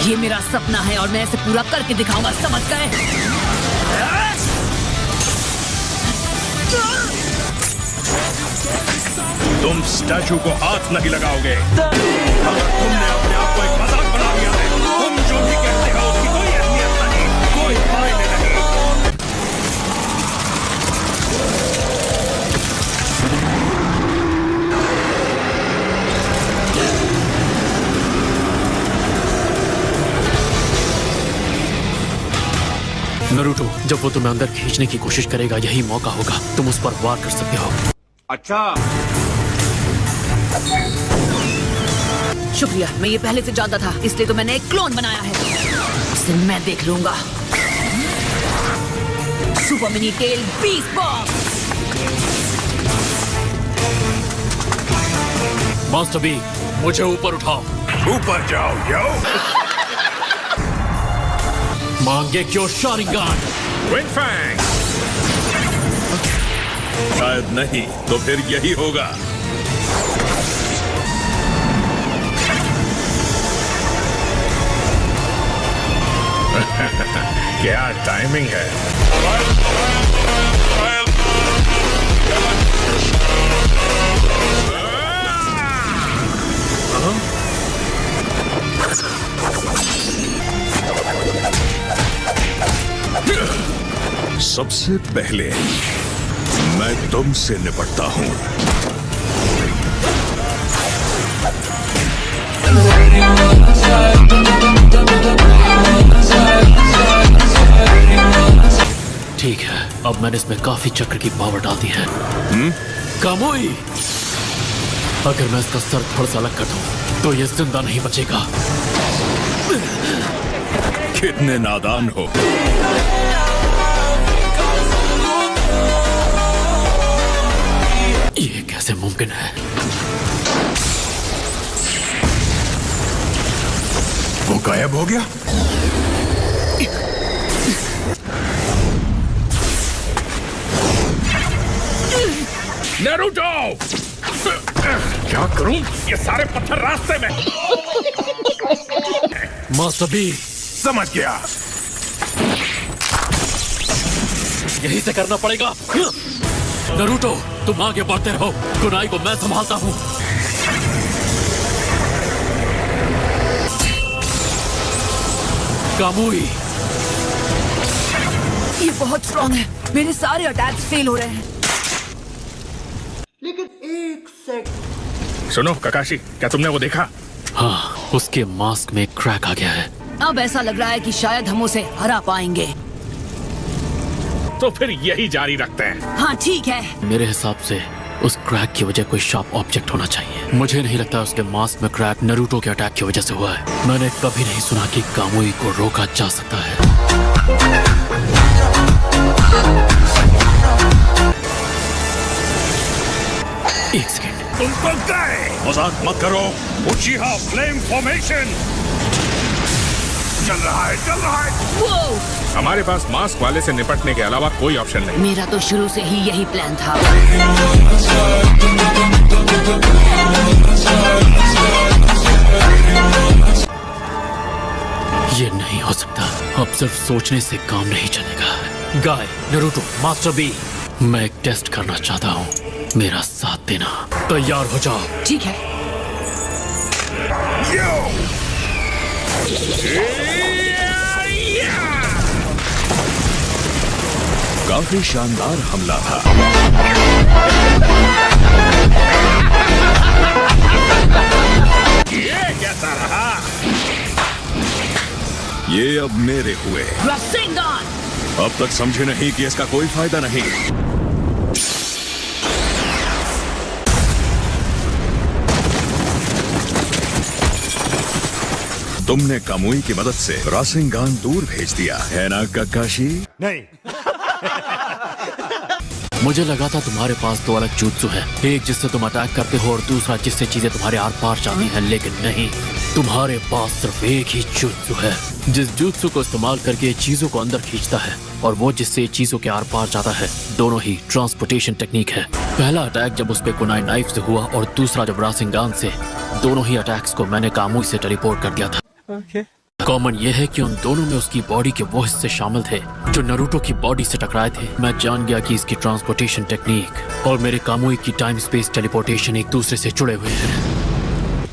ये मेरा सपना है और मैं इसे पूरा करके दिखाऊंगा, समझ गए? तुम स्टैचू को हाथ नहीं लगाओगे। अगर तुमने अपने आप को एक मजाक बना लिया है, तुम जो भी कहते हो उसकी कोई अहमियत नहीं, कोई मायने नहीं। नरूटो, जब वो तुम्हें अंदर खींचने की कोशिश करेगा यही मौका होगा, तुम उस पर वार कर सकते हो। अच्छा, शुक्रिया, मैं ये पहले से जानता था, इसलिए तो मैंने एक क्लोन बनाया है। इसे मैं देख लूंगा। Super mini tail beast box. Master B, मुझे ऊपर उठाओ। ऊपर जाओ यो। मांगे क्यों शारिंगान? Wing Fang. शायद नहीं, तो फिर यही होगा। क्या टाइमिंग है। सबसे पहले मैं तुमसे निपटता हूं। ठीक है, अब मैंने इसमें काफी चक्र की पावर डाल दी है। कामुई, अगर मैं इसका सर थोड़ा सा अलग कर दूं तो ये जिंदा नहीं बचेगा। कितने नादान हो। ये कैसे मुमकिन है? वो गायब हो गया। नारुतो! क्या करूं? ये सारे पत्थर रास्ते में। मास्टर बी, समझ गया। यही से करना पड़ेगा। नारुतो, तुम आगे बढ़ते रहो, कुनाई को मैं संभालता हूँ। कामुई, ये बहुत स्ट्रॉन्ग है, मेरे सारे अटैक्स फेल हो रहे हैं। लेकिन एक सेकंड। सुनो ककाशी, क्या तुमने वो देखा? हाँ, उसके मास्क में क्रैक आ गया है। अब ऐसा लग रहा है कि शायद हम उसे हरा पाएंगे। तो फिर यही जारी रखते हैं। हाँ ठीक है। मेरे हिसाब से उस क्रैक की वजह कोई शार्प ऑब्जेक्ट होना चाहिए। मुझे नहीं लगता उसके मास्क में क्रैक नारुतो के अटैक की वजह से हुआ है। मैंने कभी नहीं सुना कि कामुई को रोका जा सकता है। एक सेकेंड, तुम तो गए। मजाक मत करो। उचिहा फ्लेम फॉर्मेशन चल रहा है, चल रहा है। वो हमारे पास मास्क वाले से निपटने के अलावा कोई ऑप्शन नहीं। मेरा तो शुरू से ही यही प्लान था। ये नहीं हो सकता। अब सिर्फ सोचने से काम नहीं चलेगा। गाय, नारुतो, मास्टर बी, मैं एक टेस्ट करना चाहता हूँ। मेरा साथ देना। तैयार हो जाओ। ठीक है। काफी शानदार हमला था। ये कैसा रहा? ये अब मेरे हुए। रासेंगान! अब तक समझे नहीं कि इसका कोई फायदा नहीं। तुमने कामुई की मदद से रासेंगान दूर भेज दिया है ना ककाशी? नहीं। मुझे लगा था तुम्हारे पास दो अलग jutsu है, एक जिससे तुम अटैक करते हो और दूसरा जिससे चीजें तुम्हारे आर पार जाती हैं, लेकिन नहीं, तुम्हारे पास सिर्फ एक ही jutsu है जिस jutsu को इस्तेमाल करके चीजों को अंदर खींचता है, और वो जिससे चीजों के आर पार जाता है। दोनों ही ट्रांसपोर्टेशन टेक्निक है। पहला अटैक जब उस पे कुनाई नाइफ से हुआ और दूसरा जब रासेंगान से। दोनों ही अटैक्स को मैंने कामुई से टेलीपोर्ट कर दिया था। कॉमन यह है कि उन दोनों में उसकी बॉडी के वो हिस्से शामिल थे जो नारुतो की बॉडी से टकराए थे। मैं जान गया कि इसकी ट्रांसपोर्टेशन टेक्निक और मेरे कामुई की टाइम स्पेस टेलीपोर्टेशन एक दूसरे से जुड़े हुए हैं।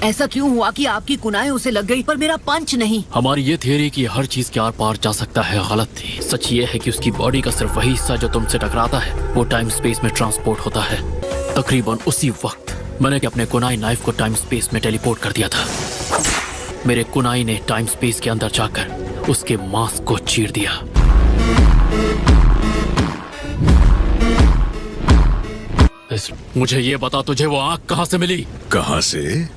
ऐसा क्यों हुआ कि आपकी कुनाएं उसे लग गई पर मेरा पंच नहीं? हमारी ये थियरी कि हर चीज के आर पार जा सकता है गलत थी। सच ये है कि उसकी बॉडी का सिर्फ वही हिस्सा जो तुमसे टकराता है वो टाइम स्पेस में ट्रांसपोर्ट होता है। तकरीबन उसी वक्त मैंने अपने कुनाई नाइफ को टाइम स्पेस में टेलीपोर्ट कर दिया था। मेरे कुनाई ने टाइम स्पेस के अंदर जाकर उसके मांस को चीर दिया। मुझे ये बता, तुझे वो आंख कहां से मिली? कहां से?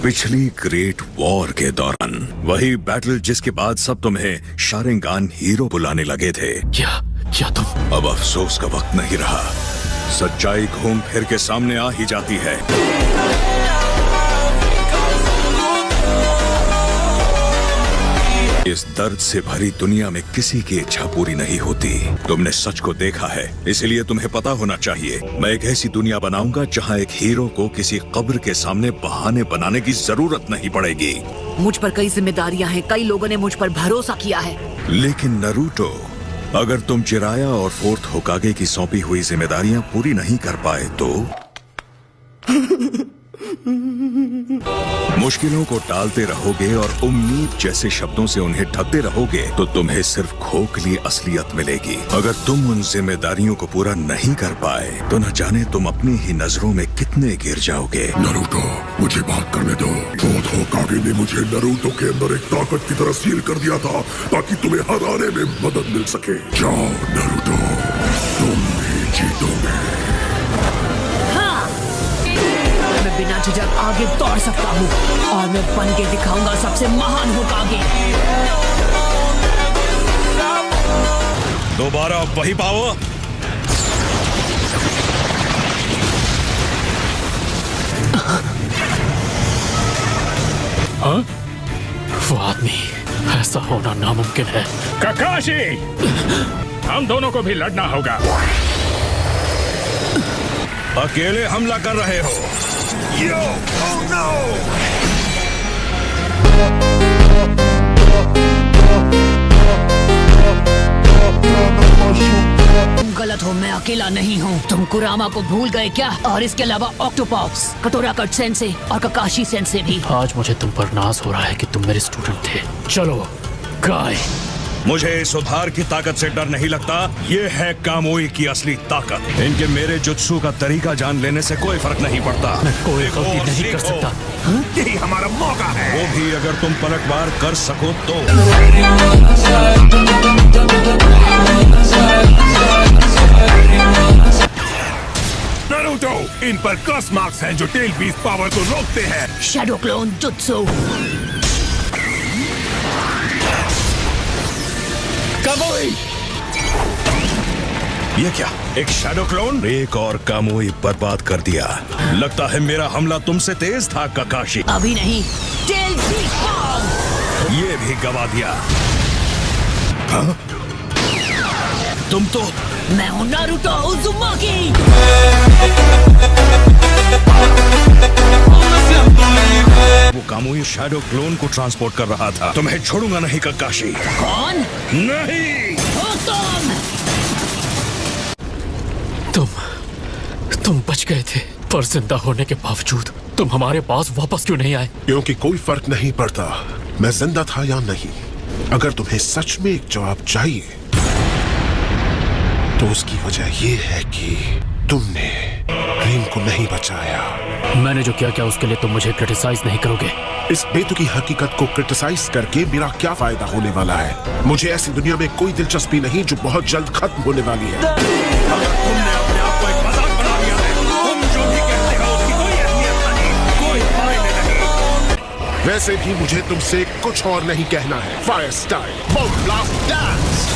पिछली ग्रेट वॉर के दौरान, वही बैटल जिसके बाद सब तुम्हें शारिंगान हीरो बुलाने लगे थे। क्या तुम? अब अफसोस का वक्त नहीं रहा। सच्चाई घूम फिर के सामने आ ही जाती है। इस दर्द से भरी दुनिया में किसी की इच्छा पूरी नहीं होती। तुमने सच को देखा है, इसलिए तुम्हें पता होना चाहिए। मैं एक ऐसी दुनिया बनाऊंगा जहां एक हीरो को किसी कब्र के सामने बहाने बनाने की जरूरत नहीं पड़ेगी। मुझ पर कई जिम्मेदारियां हैं, कई लोगों ने मुझ पर भरोसा किया है। लेकिन नारुतो, अगर तुम जिराया और फोर्थ होकागे की सौंपी हुई जिम्मेदारियां पूरी नहीं कर पाए तो मुश्किलों को टालते रहोगे और उम्मीद जैसे शब्दों से उन्हें ढकते रहोगे तो तुम्हें सिर्फ खोखली असलियत मिलेगी। अगर तुम उन जिम्मेदारियों को पूरा नहीं कर पाए तो न जाने तुम अपनी ही नजरों में कितने गिर जाओगे। नारुतो, मुझे बात करने दो। फोर्थ होकागे ने मुझे नारुतो के अंदर एक ताकत की तरह सील कर दिया था ताकि तुम्हें हराने में मदद मिल सके। जाओ नारुतो, तुम भी जीतोगे। मैं बिना झिझक आगे दौड़ सकता हूँ और मैं बन के दिखाऊंगा सबसे महान होकागे। दोबारा वही पावर। हाँ? वो आदमी, ऐसा होना नामुमकिन है। ककाशी, हम दोनों को भी लड़ना होगा। अकेले हमला कर रहे हो? यो, oh no! तुम गलत हो, मैं अकेला नहीं हूँ। तुम कुरामा को भूल गए क्या? और इसके अलावा ऑक्टोपॉक्स, कटोरा कट सेंसे और ककाशी सेंसे भी। आज मुझे तुम पर नाज हो रहा है कि तुम मेरे स्टूडेंट थे। चलो गाय। मुझे सुधार की ताकत से डर नहीं लगता। ये है कामुई की असली ताकत। इनके मेरे जुत्सु का तरीका जान लेने से कोई फर्क नहीं पड़ता। मैं कोई गलती नहीं कर सकता। यही हमारा मौका है। वो भी अगर तुम पलटवार कर सको तो। नारुतो, इन पर क्रॉस मार्क्स हैं जो टेल बीस्ट पावर को रोकते हैं। Shadow clone jutsu. ये क्या? एक शैडो क्लोन? एक और कामुई बर्बाद कर दिया। लगता है मेरा हमला तुमसे तेज था ककाशी। अभी नहीं। Tail beast power. ये भी गवा दिया। हाँ? तुम तो। मैं हूँ नारुतो उज़ुमाकी। वो कामुई शैडो क्लोन को ट्रांसपोर्ट कर रहा था। तुम्हें छोड़ूंगा नहीं ककाशी। कौन? नहीं। तुम बच गए थे, पर जिंदा होने के बावजूद तुम हमारे पास वापस क्यों नहीं आए? क्योंकि कोई फर्क नहीं पड़ता मैं जिंदा था या नहीं। अगर तुम्हें सच में एक जवाब चाहिए तो उसकी वजह ये है कि तुमने ड्रीम को नहीं बचाया। मैंने जो किया उसके लिए तुम मुझे क्रिटिसाइज नहीं करोगे? इस बेतुकी हकीकत को क्रिटिसाइज करके मेरा क्या फायदा होने वाला है? मुझे ऐसी दुनिया में कोई दिलचस्पी नहीं जो बहुत जल्द खत्म होने वाली है। अगर तुमने अपने आप को एक मजाक बना लिया है, तुम जो भी कहते हो उसकी कोई अहमियत नहीं, कोई मायने नहीं। वैसे भी मुझे तुमसे कुछ और नहीं कहना है। Fire style, bomb blast, dance.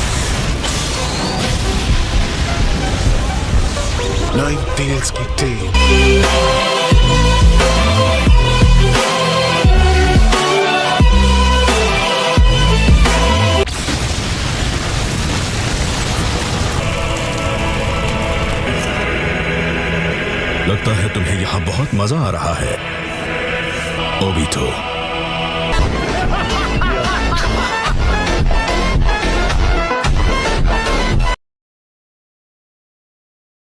Nine tails की टेल। लगता है तुम्हें यहाँ बहुत मजा आ रहा है ओबितो।